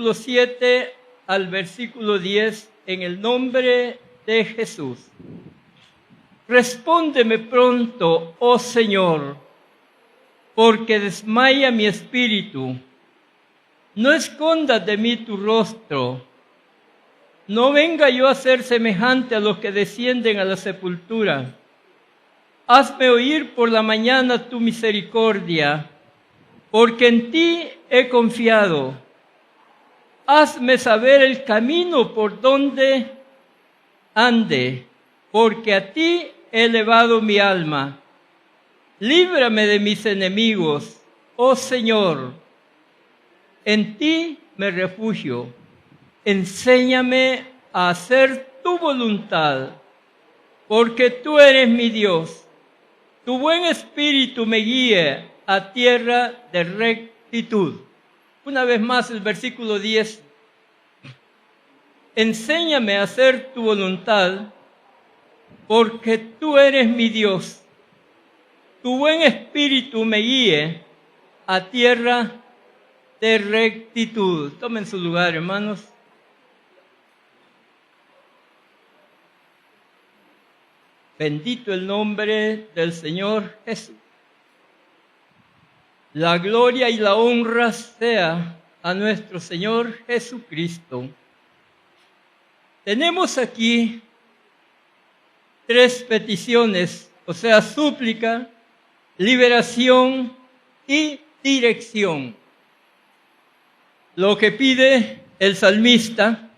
versículo 7 al versículo 10, en el nombre de Jesús. Respóndeme pronto, oh Señor, porque desmaya mi espíritu. No escondas de mí tu rostro. No venga yo a ser semejante a los que descienden a la sepultura. Hazme oír por la mañana tu misericordia, porque en ti he confiado. Hazme saber el camino por donde ande, porque a ti he elevado mi alma. Líbrame de mis enemigos, oh Señor. En ti me refugio. Enséñame a hacer tu voluntad, porque tú eres mi Dios. Tu buen espíritu me guíe a tierra de rectitud. Una vez más el versículo 10. Enséñame a hacer tu voluntad, porque tú eres mi Dios. Tu buen espíritu me guíe a tierra de rectitud. Tomen su lugar, hermanos. Bendito el nombre del Señor Jesús. La gloria y la honra sea a nuestro Señor Jesucristo. Tenemos aquí 3 peticiones, o sea, súplica, liberación y dirección. Lo que pide el salmista,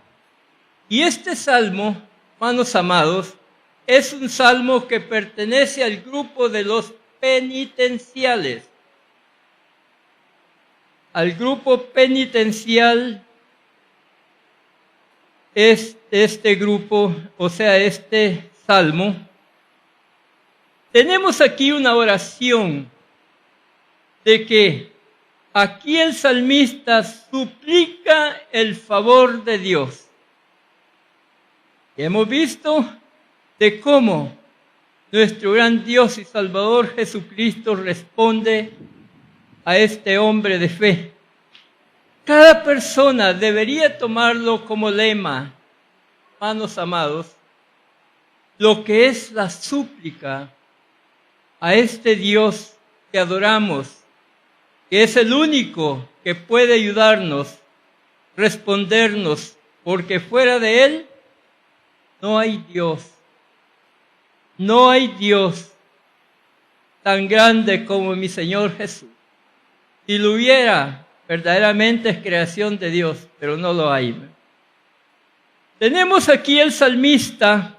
y este salmo, hermanos amados, es un salmo que pertenece al grupo de los penitenciales. Al grupo penitencial es este grupo, o sea, este salmo. Tenemos aquí una oración de que aquí el salmista suplica el favor de Dios. Y hemos visto de cómo nuestro gran Dios y Salvador Jesucristo responde a este hombre de fe. Cada persona debería tomarlo como lema, hermanos amados, lo que es la súplica a este Dios que adoramos, que es el único que puede ayudarnos, respondernos, porque fuera de Él no hay Dios. No hay Dios tan grande como mi Señor Jesús. Si lo hubiera, verdaderamente es creación de Dios, pero no lo hay. Tenemos aquí el salmista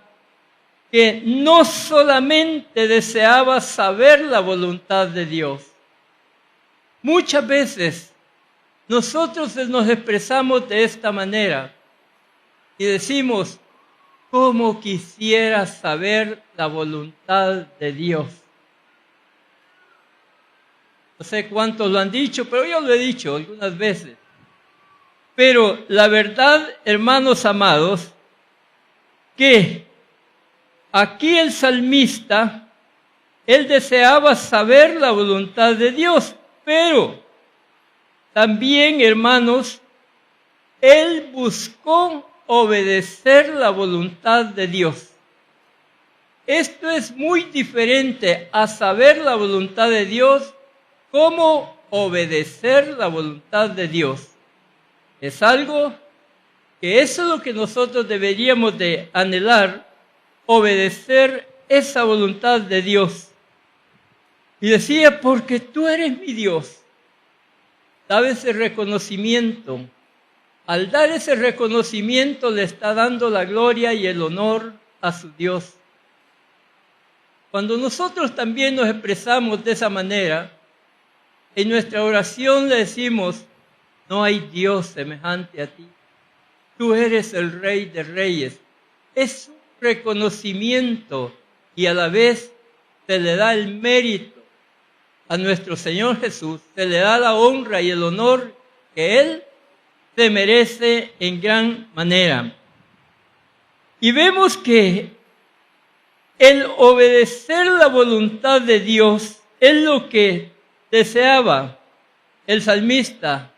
que no solamente deseaba saber la voluntad de Dios. Muchas veces nosotros nos expresamos de esta manera y decimos, ¿cómo quisiera saber la voluntad de Dios? No sé cuántos lo han dicho, pero yo lo he dicho algunas veces. Pero la verdad, hermanos amados, que aquí el salmista, él deseaba saber la voluntad de Dios, pero también, hermanos, él buscó obedecer la voluntad de Dios. Esto es muy diferente a saber la voluntad de Dios como obedecer la voluntad de Dios. Es algo que eso es lo que nosotros deberíamos de anhelar, obedecer esa voluntad de Dios. Y decía, porque tú eres mi Dios. Daba ese reconocimiento. Al dar ese reconocimiento le está dando la gloria y el honor a su Dios. Cuando nosotros también nos expresamos de esa manera, en nuestra oración le decimos, no hay Dios semejante a ti. Tú eres el Rey de Reyes. Es un reconocimiento y a la vez se le da el mérito a nuestro Señor Jesús, se le da la honra y el honor que Él se merece en gran manera. Y vemos que el obedecer la voluntad de Dios es lo que deseaba el salmista.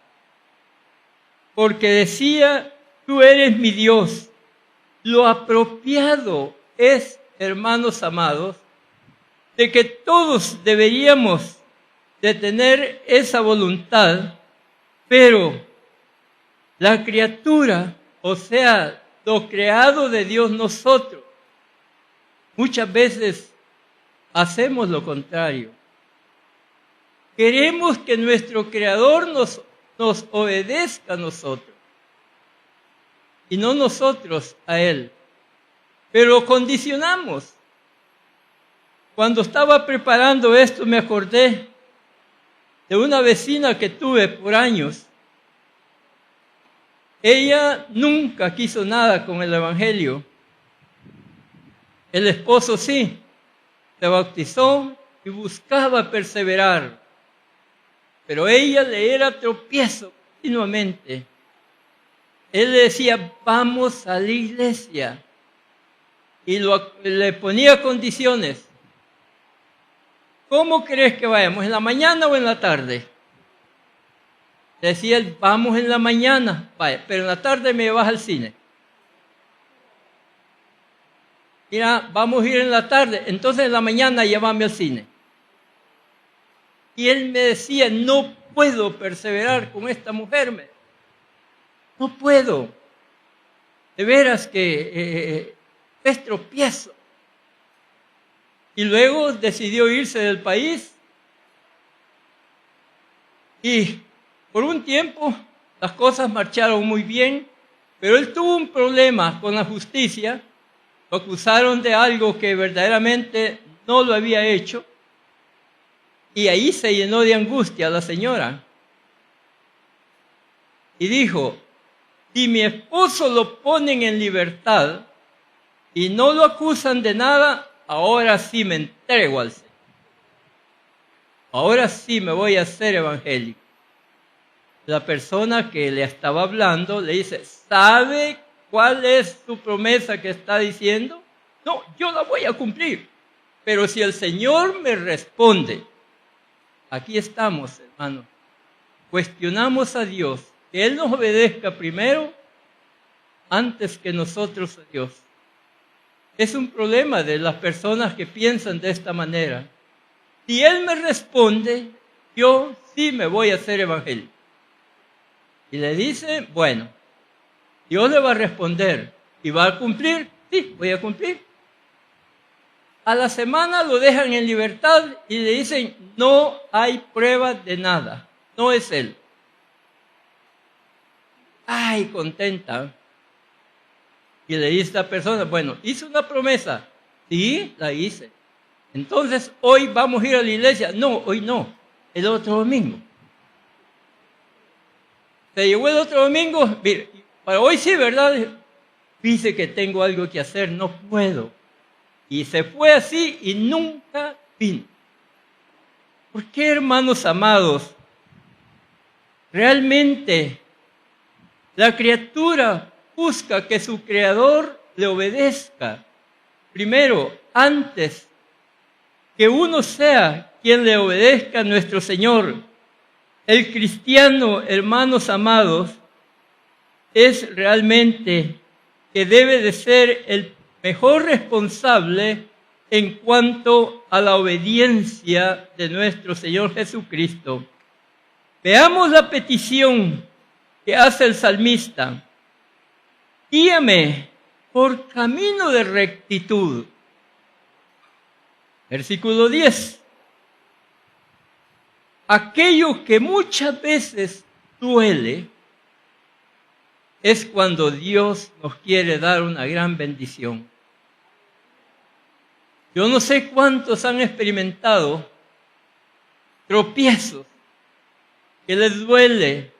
porque decía, tú eres mi Dios. Lo apropiado es, hermanos amados, de que todos deberíamos de tener esa voluntad, pero la criatura, o sea, lo creado de Dios, nosotros, muchas veces hacemos lo contrario. Queremos que nuestro Creador nos obedezca a nosotros y no nosotros a Él. Pero lo condicionamos. Cuando estaba preparando esto me acordé de una vecina que tuve por años. Ella nunca quiso nada con el Evangelio. El esposo sí, se bautizó y buscaba perseverar. Pero ella le era tropiezo continuamente. Él le decía, vamos a la iglesia. Y le ponía condiciones. ¿Cómo crees que vayamos? ¿En la mañana o en la tarde? Decía él, vamos en la mañana, vaya, pero en la tarde me llevas al cine. Mira, vamos a ir en la tarde, entonces en la mañana llévame al cine. Y él me decía, no puedo perseverar con esta mujer. No puedo. De veras que es tropiezo. Y luego decidió irse del país. Y por un tiempo las cosas marcharon muy bien, pero él tuvo un problema con la justicia. Lo acusaron de algo que verdaderamente no lo había hecho. Y ahí se llenó de angustia la señora. Y dijo, si mi esposo lo ponen en libertad y no lo acusan de nada, ahora sí me entrego al Señor. Ahora sí me voy a hacer evangélico. La persona que le estaba hablando le dice, ¿sabe cuál es su promesa que está diciendo? No, yo la voy a cumplir. Pero si el Señor me responde, aquí estamos, hermanos. Cuestionamos a Dios, que Él nos obedezca primero antes que nosotros a Dios. Es un problema de las personas que piensan de esta manera. Si Él me responde, yo sí me voy a hacer evangélico. Y le dice, bueno, Dios le va a responder y va a cumplir. Sí, voy a cumplir. A la semana lo dejan en libertad y le dicen, no hay prueba de nada, no es él. Ay, contenta. Y le dice a esta persona, bueno, hice una promesa. Sí, la hice. Entonces, hoy vamos a ir a la iglesia. No, hoy no, el otro domingo. Se llegó el otro domingo, mire, para hoy sí, ¿verdad? Dice que tengo algo que hacer, no puedo. Y se fue así y nunca vino. ¿Por qué, hermanos amados? Realmente la criatura busca que su Creador le obedezca. Primero, antes que uno sea quien le obedezca a nuestro Señor. El cristiano, hermanos amados, es realmente que debe de ser el mejor responsable en cuanto a la obediencia de nuestro Señor Jesucristo. Veamos la petición que hace el salmista. Guíame por camino de rectitud. Versículo 10. Aquello que muchas veces duele es cuando Dios nos quiere dar una gran bendición. Yo no sé cuántos han experimentado tropiezos que les duele,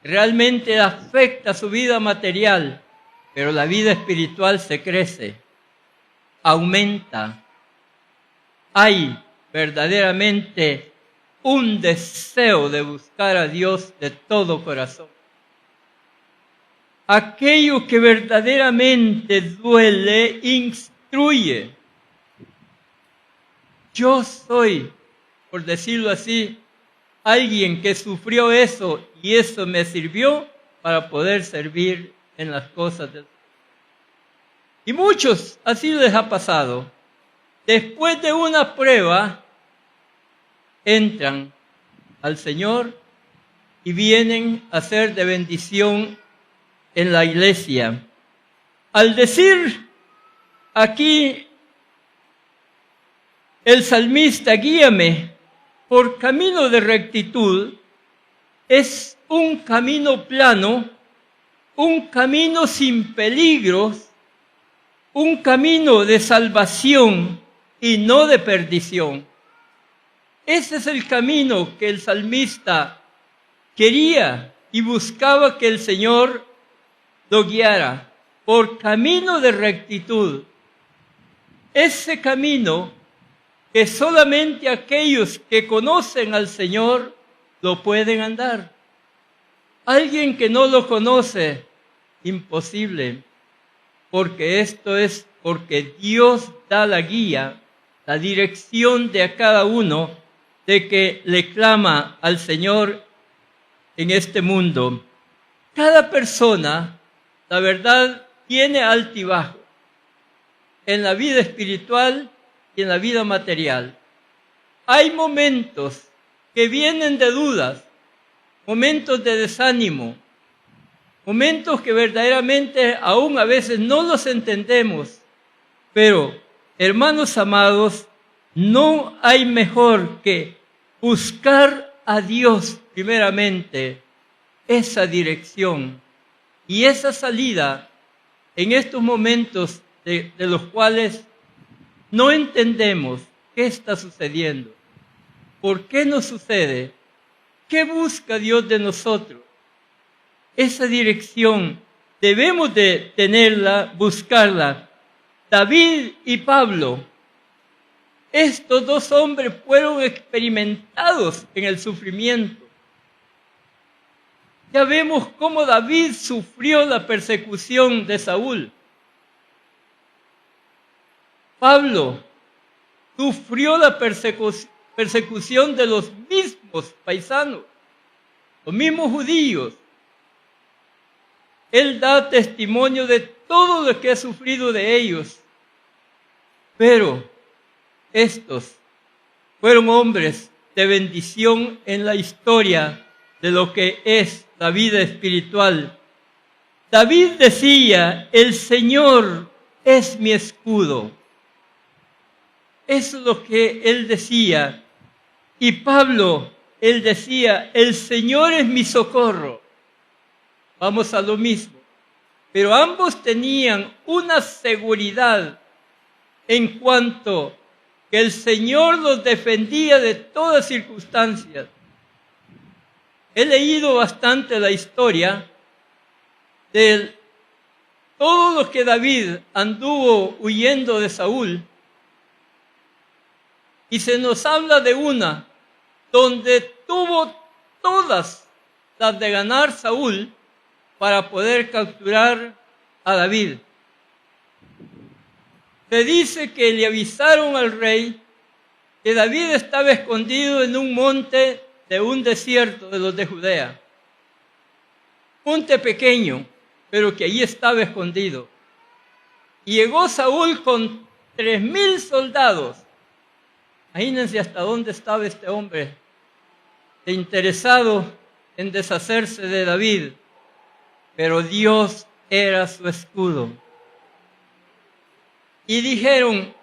realmente afecta su vida material, pero la vida espiritual se crece, aumenta. Hay verdaderamente un deseo de buscar a Dios de todo corazón. Aquello que verdaderamente duele, instruye. Yo soy, por decirlo así, alguien que sufrió eso y eso me sirvió para poder servir en las cosas del Señor. Y muchos así les ha pasado. Después de una prueba, entran al Señor y vienen a ser de bendición en la iglesia. Al decir aquí el salmista, guíame por camino de rectitud, es un camino plano, un camino sin peligros, un camino de salvación y no de perdición. Ese es el camino que el salmista quería y buscaba que el Señor lo guiara, por camino de rectitud. Ese camino que solamente aquellos que conocen al Señor lo pueden andar. Alguien que no lo conoce, imposible, porque esto es porque Dios da la guía, la dirección de a cada uno de que le clama al Señor en este mundo. Cada persona, la verdad, tiene altibajo en la vida espiritual y en la vida material. Hay momentos que vienen de dudas, momentos de desánimo, momentos que verdaderamente aún a veces no los entendemos. Pero, hermanos amados, no hay mejor que buscar a Dios primeramente, esa dirección y esa salida en estos momentos de los cuales no entendemos qué está sucediendo, por qué nos sucede, qué busca Dios de nosotros. Esa dirección debemos de tenerla, buscarla. David y Pablo, estos dos hombres fueron experimentados en el sufrimiento. Ya vemos cómo David sufrió la persecución de Saúl. Pablo sufrió la persecución de los mismos paisanos, los mismos judíos. Él da testimonio de todo lo que ha sufrido de ellos. Pero estos fueron hombres de bendición en la historia de lo que es la vida espiritual. David decía, el Señor es mi escudo. Eso es lo que él decía. Y Pablo, él decía, el Señor es mi socorro. Vamos a lo mismo. Pero ambos tenían una seguridad en cuanto que el Señor los defendía de todas circunstancias. He leído bastante la historia de todo lo que David anduvo huyendo de Saúl. Y se nos habla de una donde tuvo todas las de ganar Saúl para poder capturar a David. Se dice que le avisaron al rey que David estaba escondido en un monte de un desierto de los de Judea. Monte pequeño, pero que allí estaba escondido. Y llegó Saúl con 3,000 soldados. Imagínense hasta dónde estaba este hombre, interesado en deshacerse de David. Pero Dios era su escudo. Y dijeron,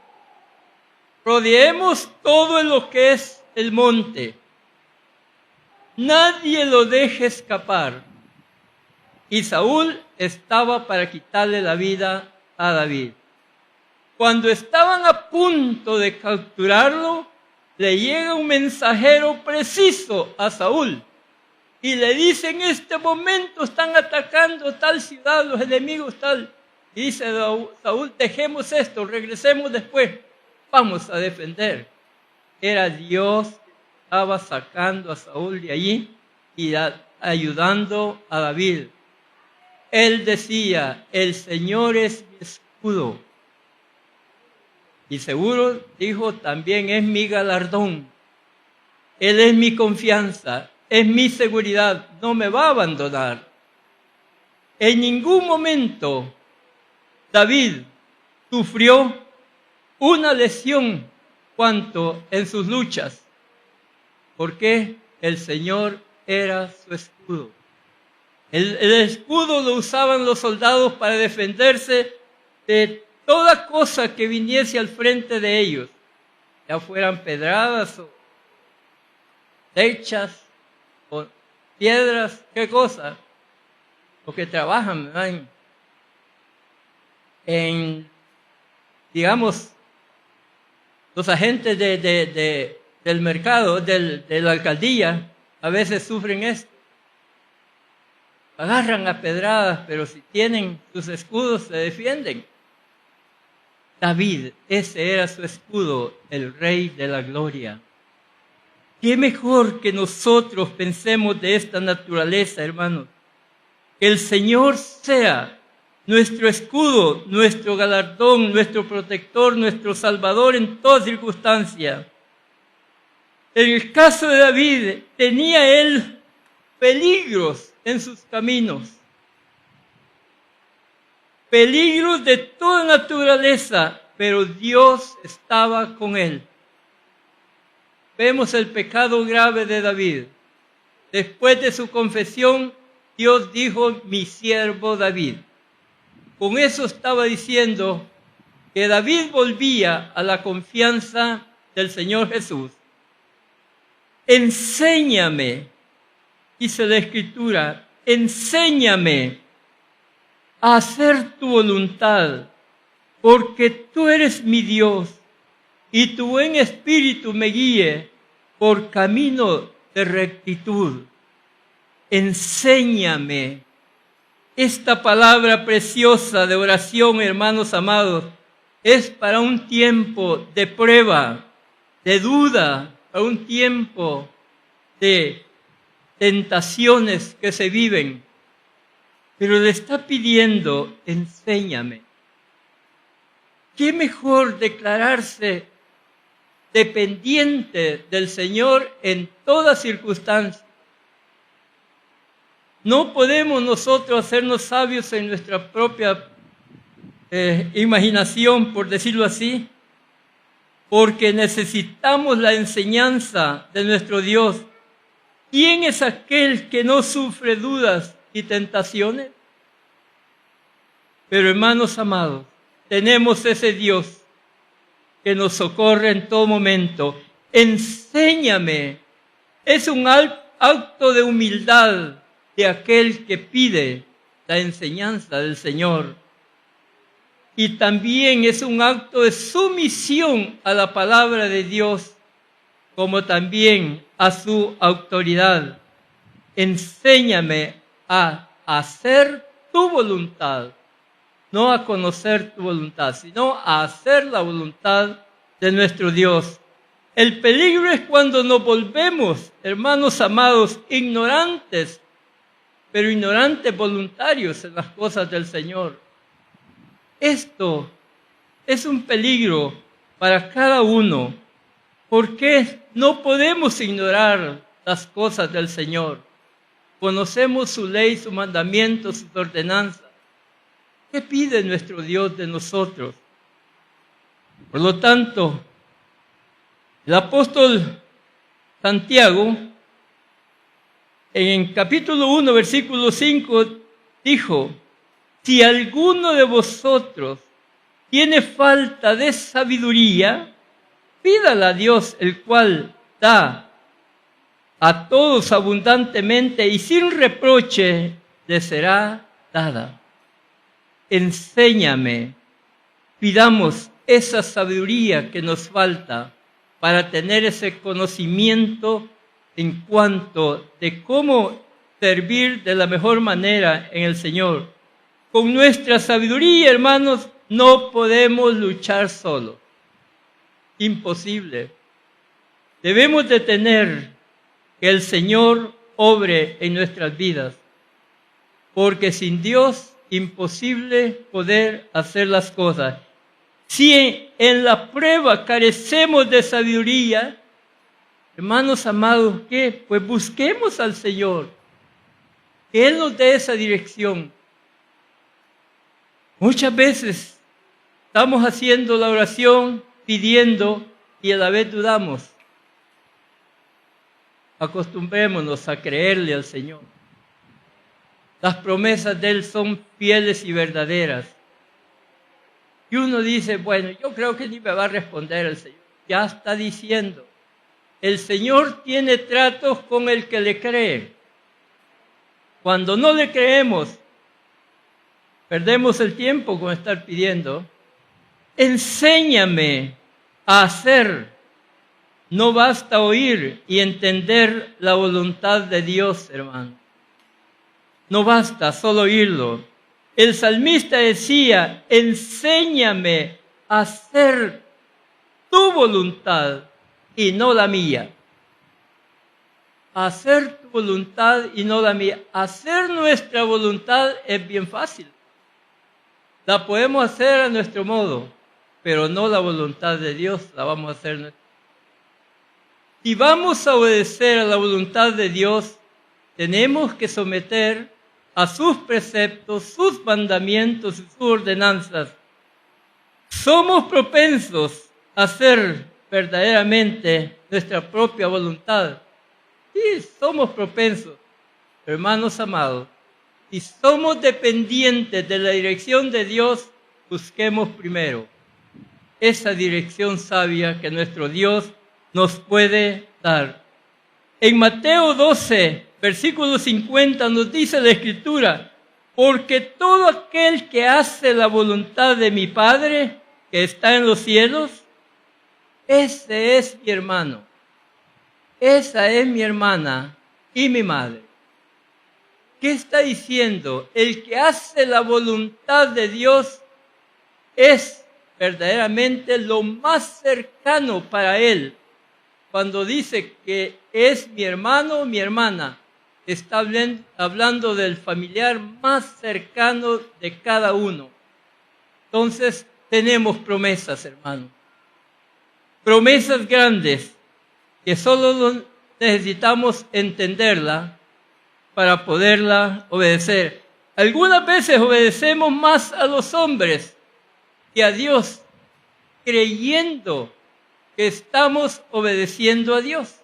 rodeemos todo lo que es el monte. Nadie lo deje escapar. Y Saúl estaba para quitarle la vida a David. Cuando estaban a punto de capturarlo, le llega un mensajero preciso a Saúl. Y le dice, en este momento están atacando tal ciudad, los enemigos tal. Y dice Saúl, dejemos esto, regresemos después, vamos a defender. Era Dios que estaba sacando a Saúl de allí y ayudando a David. Él decía, el Señor es mi escudo. Y seguro dijo, también es mi galardón. Él es mi confianza, es mi seguridad, no me va a abandonar. En ningún momento David sufrió una lesión cuanto en sus luchas, porque el Señor era su escudo. El escudo lo usaban los soldados para defenderse de toda cosa que viniese al frente de ellos, ya fueran pedradas o flechas o piedras, qué cosa, los que trabajan, ¿verdad? Digamos, los agentes del mercado, de la alcaldía, a veces sufren esto. Agarran a pedradas, pero si tienen sus escudos se defienden. David, ese era su escudo, el Rey de la Gloria. Qué mejor que nosotros pensemos de esta naturaleza, hermanos. Que el Señor sea nuestro escudo, nuestro galardón, nuestro protector, nuestro salvador en toda circunstancia. En el caso de David, tenía él peligros en sus caminos. Peligros de toda naturaleza, pero Dios estaba con él. Vemos el pecado grave de David. Después de su confesión, Dios dijo, mi siervo David. Con eso estaba diciendo que David volvía a la confianza del Señor Jesús. Enséñame, dice la Escritura, enséñame a hacer tu voluntad, porque tú eres mi Dios, y tu buen espíritu me guíe por camino de rectitud. Enséñame. Esta palabra preciosa de oración, hermanos amados, es para un tiempo de prueba, de duda, para un tiempo de tentaciones que se viven. Pero le está pidiendo, enséñame. ¿Qué mejor declararse dependiente del Señor en toda circunstancia? No podemos nosotros hacernos sabios en nuestra propia imaginación, por decirlo así, porque necesitamos la enseñanza de nuestro Dios. ¿Quién es aquel que no sufre dudas y tentaciones? Pero hermanos amados, tenemos ese Dios que nos socorre en todo momento. Enséñame. Es un acto de humildad de aquel que pide la enseñanza del Señor. Y también es un acto de sumisión a la palabra de Dios, como también a su autoridad. Enséñame a hacer tu voluntad, no a conocer tu voluntad, sino a hacer la voluntad de nuestro Dios. El peligro es cuando nos volvemos, hermanos amados, ignorantes, pero ignorantes voluntarios en las cosas del Señor. Esto es un peligro para cada uno, porque no podemos ignorar las cosas del Señor. Conocemos su ley, su mandamiento, sus ordenanzas. ¿Qué pide nuestro Dios de nosotros? Por lo tanto, el apóstol Santiago, en capítulo 1, versículo 5, dijo, si alguno de vosotros tiene falta de sabiduría, pídala a Dios, el cual da a todos abundantemente y sin reproche le será dada. Enséñame, pidamos esa sabiduría que nos falta para tener ese conocimiento en cuanto de cómo servir de la mejor manera en el Señor. Con nuestra sabiduría, hermanos, no podemos luchar solos. Imposible. Debemos de tener que el Señor obre en nuestras vidas, porque sin Dios imposible poder hacer las cosas. Si en la prueba carecemos de sabiduría, hermanos amados, ¿qué? Pues busquemos al Señor, que Él nos dé esa dirección. Muchas veces estamos haciendo la oración, pidiendo y a la vez dudamos. Acostumbrémonos a creerle al Señor. Las promesas de Él son fieles y verdaderas. Y uno dice, bueno, yo creo que ni me va a responder el Señor. Ya está diciendo, el Señor tiene tratos con el que le cree. Cuando no le creemos, perdemos el tiempo con estar pidiendo. Enséñame a hacer. No basta oír y entender la voluntad de Dios, hermano. No basta solo oírlo. El salmista decía, enséñame a hacer tu voluntad y no la mía. Hacer tu voluntad y no la mía. Hacer nuestra voluntad es bien fácil. La podemos hacer a nuestro modo, pero no la voluntad de Dios la vamos a hacer. Si vamos a obedecer a la voluntad de Dios, tenemos que someter a sus preceptos, sus mandamientos y sus ordenanzas. Somos propensos a hacer verdaderamente nuestra propia voluntad. Sí, somos propensos, hermanos amados. Si somos dependientes de la dirección de Dios, busquemos primero esa dirección sabia que nuestro Dios nos puede dar. En Mateo 12, versículo 50 nos dice la Escritura, porque todo aquel que hace la voluntad de mi Padre que está en los cielos, ese es mi hermano, esa es mi hermana y mi madre. ¿Qué está diciendo? El que hace la voluntad de Dios es verdaderamente lo más cercano para él. Cuando dice que es mi hermano o mi hermana, está hablando del familiar más cercano de cada uno. Entonces, tenemos promesas, hermano. Promesas grandes que solo necesitamos entenderla para poderla obedecer. Algunas veces obedecemos más a los hombres que a Dios, creyendo que estamos obedeciendo a Dios.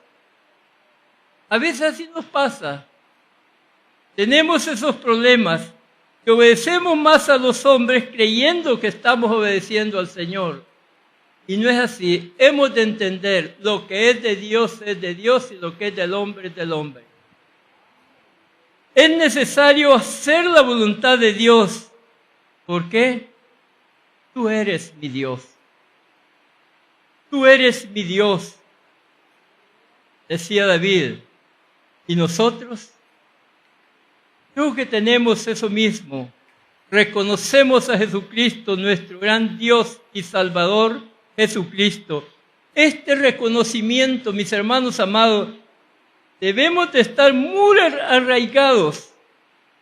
A veces así nos pasa. Tenemos esos problemas, que obedecemos más a los hombres creyendo que estamos obedeciendo al Señor. Y no es así. Hemos de entender lo que es de Dios y lo que es del hombre es del hombre. Es necesario hacer la voluntad de Dios. ¿Por qué? Tú eres mi Dios. Tú eres mi Dios, decía David. ¿Y nosotros? Creo que tenemos eso mismo. Reconocemos a Jesucristo, nuestro gran Dios y Salvador, Jesucristo. Este reconocimiento, mis hermanos amados, debemos de estar muy arraigados.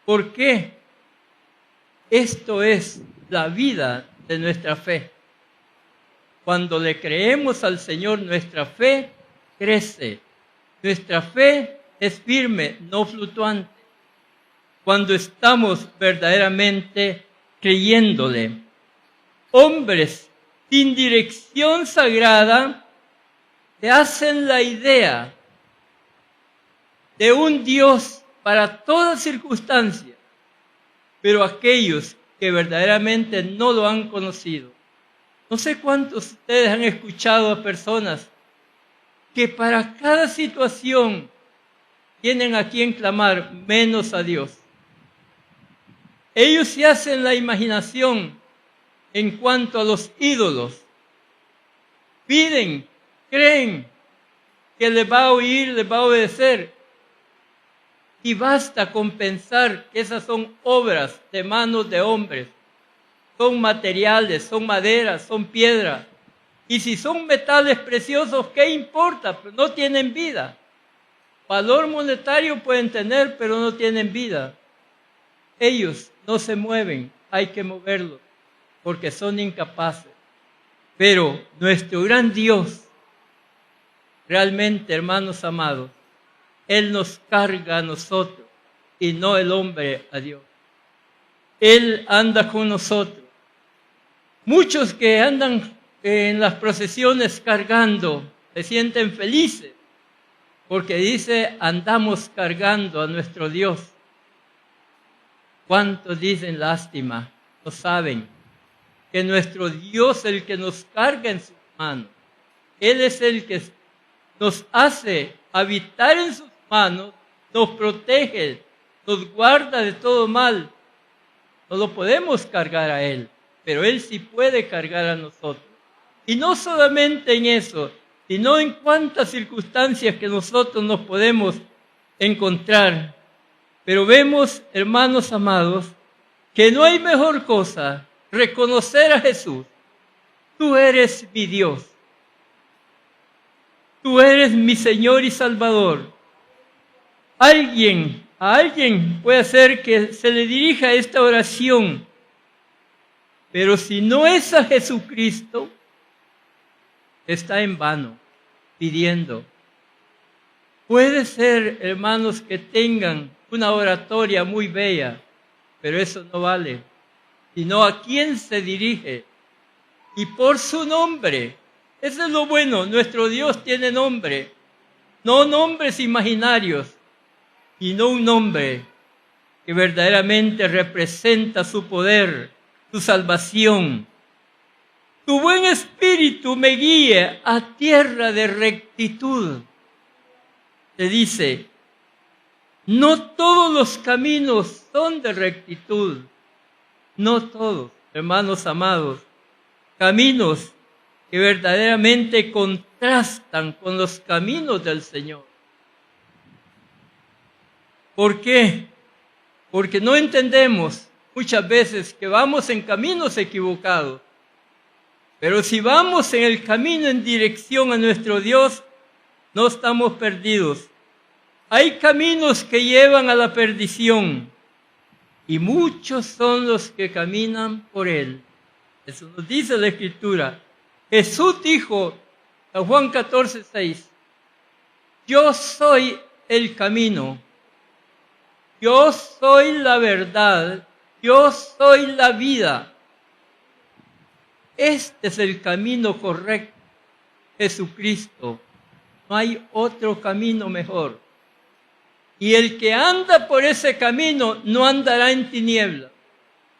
¿Por qué? Esto es la vida de nuestra fe. Cuando le creemos al Señor, nuestra fe crece. Nuestra fe es firme, no fluctuante. Cuando estamos verdaderamente creyéndole. Hombres sin dirección sagrada te hacen la idea de un Dios para toda circunstancia, pero aquellos que verdaderamente no lo han conocido. No sé cuántos de ustedes han escuchado a personas que para cada situación tienen a quien clamar, menos a Dios. Ellos se hacen la imaginación en cuanto a los ídolos. Piden, creen que les va a oír, les va a obedecer. Y basta con pensar que esas son obras de manos de hombres. Son materiales, son maderas, son piedra. Y si son metales preciosos, ¿qué importa? Pero no tienen vida. Valor monetario pueden tener, pero no tienen vida. Ellos no se mueven, hay que moverlos, porque son incapaces. Pero nuestro gran Dios, realmente, hermanos amados, Él nos carga a nosotros y no el hombre a Dios. Él anda con nosotros. Muchos que andan en las procesiones cargando se sienten felices porque dice, andamos cargando a nuestro Dios. ¿Cuántos dicen lástima? No saben que nuestro Dios, el que nos carga en sus manos, Él es el que nos hace habitar en sus manos, nos protege, nos guarda de todo mal. No lo podemos cargar a Él, pero Él sí puede cargar a nosotros. Y no solamente en eso, sino en cuántas circunstancias que nosotros nos podemos encontrar. Pero vemos, hermanos amados, que no hay mejor cosa reconocer a Jesús. Tú eres mi Dios. Tú eres mi Señor y Salvador. A alguien puede hacer que se le dirija esta oración, pero si no es a Jesucristo, está en vano pidiendo. Puede ser, hermanos, que tengan una oratoria muy bella, pero eso no vale, sino a quién se dirige y por su nombre. Eso es lo bueno, nuestro Dios tiene nombre, no nombres imaginarios, sino un nombre que verdaderamente representa su poder, su salvación. Tu buen espíritu me guíe a tierra de rectitud. Te dice, no todos los caminos son de rectitud, no todos, hermanos amados, caminos que verdaderamente contrastan con los caminos del Señor. ¿Por qué? Porque no entendemos muchas veces que vamos en caminos equivocados. Pero si vamos en el camino en dirección a nuestro Dios, no estamos perdidos. Hay caminos que llevan a la perdición y muchos son los que caminan por él. Eso nos dice la Escritura. Jesús dijo a Juan 14:6, yo soy el camino, yo soy la verdad, yo soy la vida. Este es el camino correcto, Jesucristo. No hay otro camino mejor. Y el que anda por ese camino no andará en tinieblas.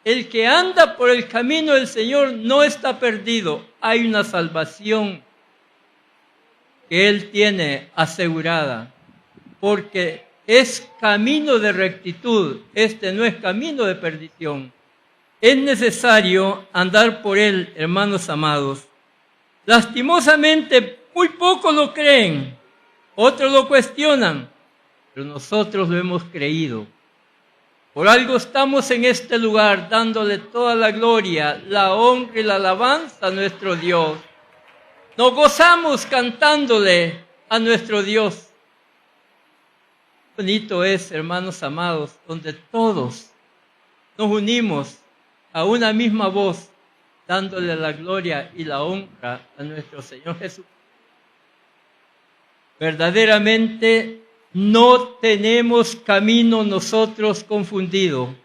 El que anda por el camino del Señor no está perdido. Hay una salvación que Él tiene asegurada. Porque es camino de rectitud. Este no es camino de perdición. Es necesario andar por Él, hermanos amados. Lastimosamente, muy pocos lo creen. Otros lo cuestionan. Pero nosotros lo hemos creído. Por algo estamos en este lugar dándole toda la gloria, la honra y la alabanza a nuestro Dios. Nos gozamos cantándole a nuestro Dios. Bonito es, hermanos amados, donde todos nos unimos a una misma voz, dándole la gloria y la honra a nuestro Señor Jesús. Verdaderamente no tenemos camino nosotros confundido.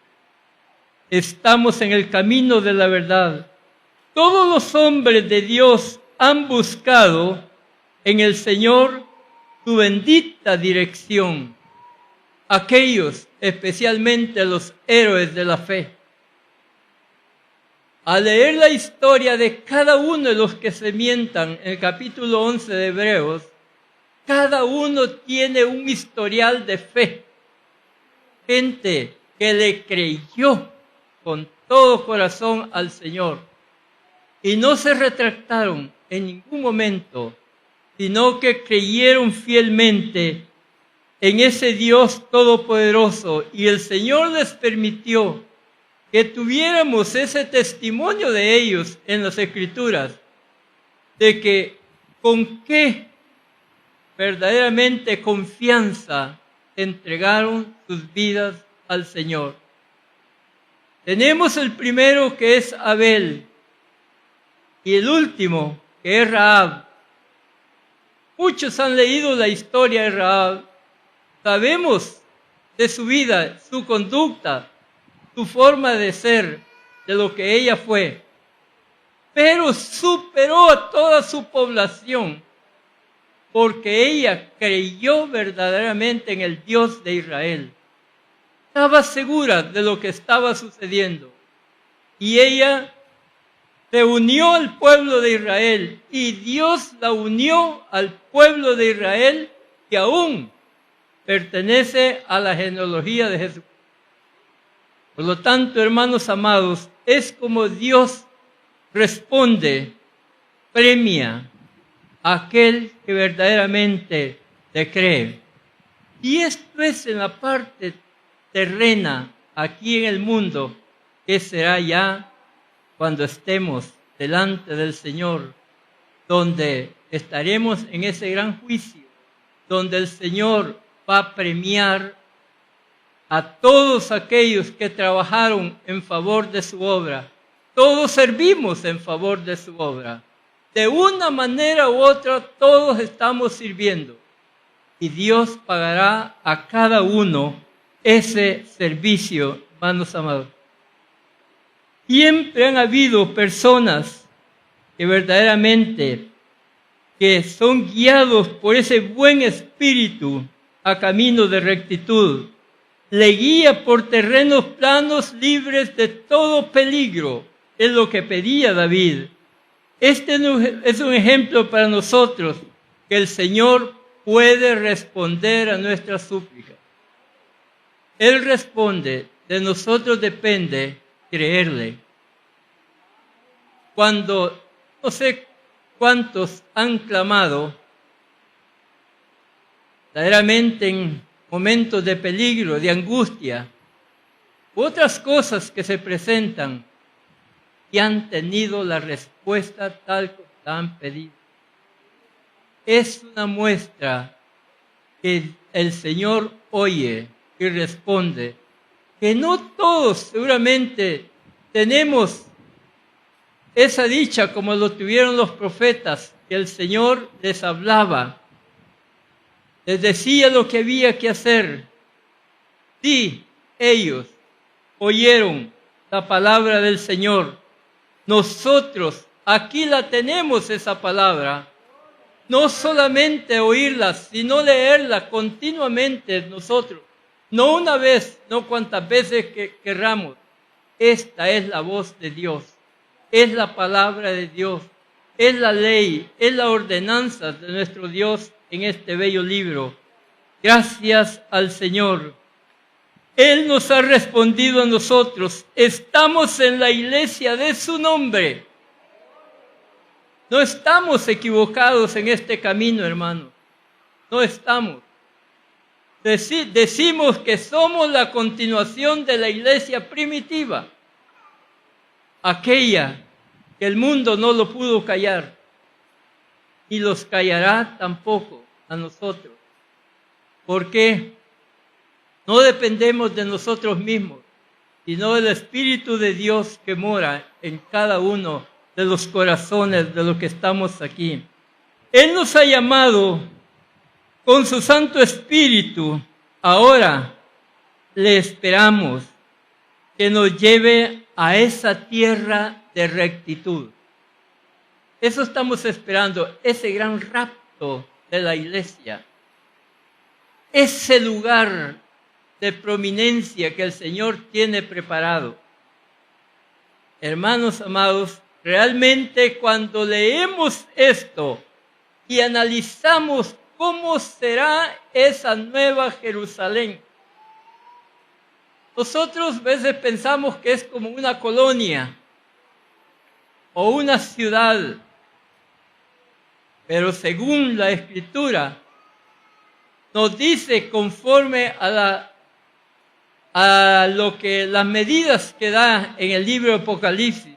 Estamos en el camino de la verdad. Todos los hombres de Dios han buscado en el Señor su bendita dirección. Aquellos, especialmente los héroes de la fe. Al leer la historia de cada uno de los que se mientan en el capítulo 11 de Hebreos, cada uno tiene un historial de fe. Gente que le creyó con todo corazón al Señor y no se retractaron en ningún momento, sino que creyeron fielmente en ese Dios todopoderoso, y el Señor les permitió que tuviéramos ese testimonio de ellos en las Escrituras, de que con qué verdaderamente confianza entregaron sus vidas al Señor. Tenemos el primero, que es Abel, y el último, que es Rahab. Muchos han leído la historia de Rahab. Sabemos de su vida, su conducta, su forma de ser, de lo que ella fue. pero superó a toda su población, porque ella creyó verdaderamente en el Dios de Israel. Estaba segura de lo que estaba sucediendo. Y ella se unió al pueblo de Israel, y Dios la unió al pueblo de Israel, que aún pertenece a la genealogía de Jesús. Por lo tanto, hermanos amados, es como Dios responde, premia a aquel que verdaderamente le cree. Y esto es en la parte terrena, aquí en el mundo, que será ya cuando estemos delante del Señor, donde estaremos en ese gran juicio, donde el Señor va a premiar a todos aquellos que trabajaron en favor de su obra. Todos servimos en favor de su obra. De una manera u otra, todos estamos sirviendo. Y Dios pagará a cada uno ese servicio, hermanos amados. Siempre han habido personas que verdaderamente que son guiados por ese buen espíritu a camino de rectitud. Le guía por terrenos planos libres de todo peligro. Es lo que pedía David. Este es un ejemplo para nosotros que el Señor puede responder a nuestras súplicas. Él responde, de nosotros depende creerle. Cuando no sé cuántos han clamado, verdaderamente en momentos de peligro, de angustia, u otras cosas que se presentan, y han tenido la respuesta tal como la han pedido. Es una muestra que el Señor oye y responde, que no todos seguramente tenemos esa dicha como lo tuvieron los profetas, que el Señor les hablaba, les decía lo que había que hacer. Sí, ellos oyeron la palabra del Señor. Nosotros aquí la tenemos, esa palabra. No solamente oírla, sino leerla continuamente nosotros. No una vez, no cuantas veces que querramos. Esta es la voz de Dios. Es la palabra de Dios. Es la ley, es la ordenanza de nuestro Dios en este bello libro. Gracias al Señor. Él nos ha respondido a nosotros. Estamos en la iglesia de su nombre. No estamos equivocados en este camino, hermano. No estamos. Decimos que somos la continuación de la iglesia primitiva. Aquella que el mundo no lo pudo callar. Y los callará tampoco a nosotros. ¿Por qué? No dependemos de nosotros mismos, sino del Espíritu de Dios que mora en cada uno de los corazones de los que estamos aquí. Él nos ha llamado con su Santo Espíritu. Ahora le esperamos que nos lleve a esa tierra de rectitud. Eso estamos esperando, ese gran rapto de la iglesia. Ese lugar de prominencia que el Señor tiene preparado. Hermanos amados, realmente cuando leemos esto y analizamos cómo será esa nueva Jerusalén, nosotros a veces pensamos que es como una colonia o una ciudad, pero según la Escritura nos dice conforme a lo que las medidas que da en el libro de Apocalipsis.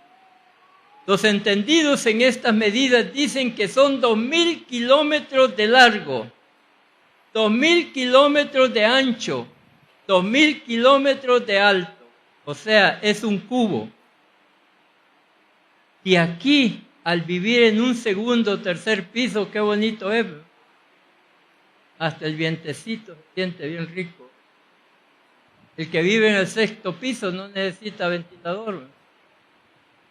Los entendidos en estas medidas dicen que son 2,000 kilómetros de largo, 2,000 kilómetros de ancho, 2,000 kilómetros de alto. O sea, es un cubo. Y aquí, al vivir en un segundo o tercer piso, qué bonito es. Hasta el vientecito se siente bien rico. El que vive en el sexto piso no necesita ventilador.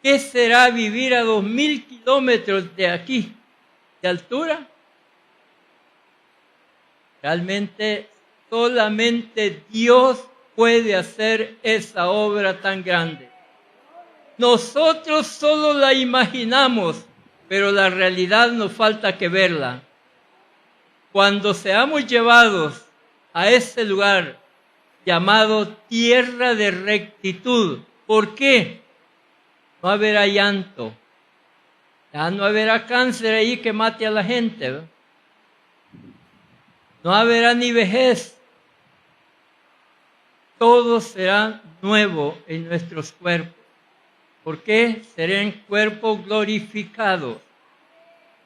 ¿Qué será vivir a 2000 kilómetros de aquí, de altura? Realmente solamente Dios puede hacer esa obra tan grande. Nosotros solo la imaginamos, pero la realidad nos falta que verla. Cuando seamos llevados a ese lugar llamado tierra de rectitud, ¿por qué? No habrá llanto, ya no habrá cáncer ahí que mate a la gente, ¿verdad? No habrá ni vejez. Todo será nuevo en nuestros cuerpos. ¿Por qué? Serán cuerpos glorificados.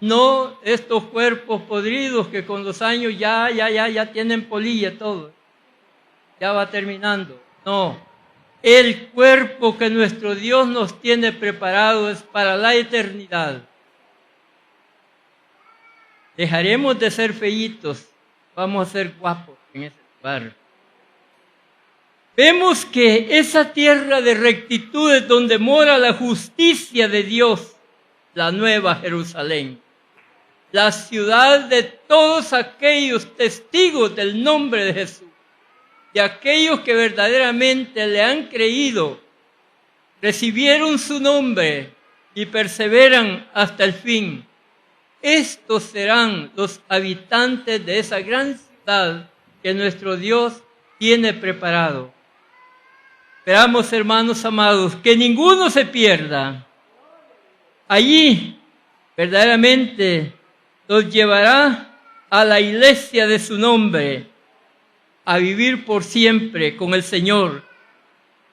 No estos cuerpos podridos que con los años ya tienen polilla todo. Ya va terminando. No. El cuerpo que nuestro Dios nos tiene preparado es para la eternidad. Dejaremos de ser feitos. Vamos a ser guapos en ese lugar. Vemos que esa tierra de rectitud es donde mora la justicia de Dios, la nueva Jerusalén, la ciudad de todos aquellos testigos del nombre de Jesús, de aquellos que verdaderamente le han creído, recibieron su nombre y perseveran hasta el fin. Estos serán los habitantes de esa gran ciudad que nuestro Dios tiene preparado. Esperamos, hermanos amados, que ninguno se pierda. Allí, verdaderamente, nos llevará a la iglesia de su nombre, a vivir por siempre con el Señor.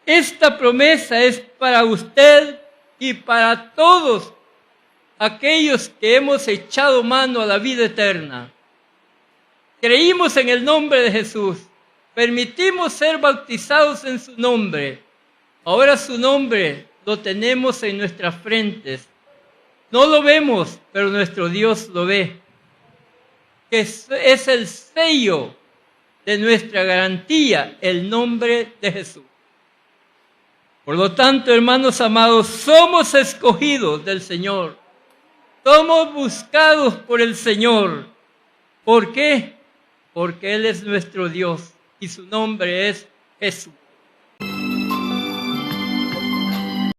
Esta promesa es para usted y para todos aquellos que hemos echado mano a la vida eterna. Creímos en el nombre de Jesús. Permitimos ser bautizados en su nombre. Ahora su nombre lo tenemos en nuestras frentes. No lo vemos, pero nuestro Dios lo ve. Que es el sello de nuestra garantía, el nombre de Jesús. Por lo tanto, hermanos amados, somos escogidos del Señor. Somos buscados por el Señor. ¿Por qué? Porque Él es nuestro Dios. Y su nombre es Jesús.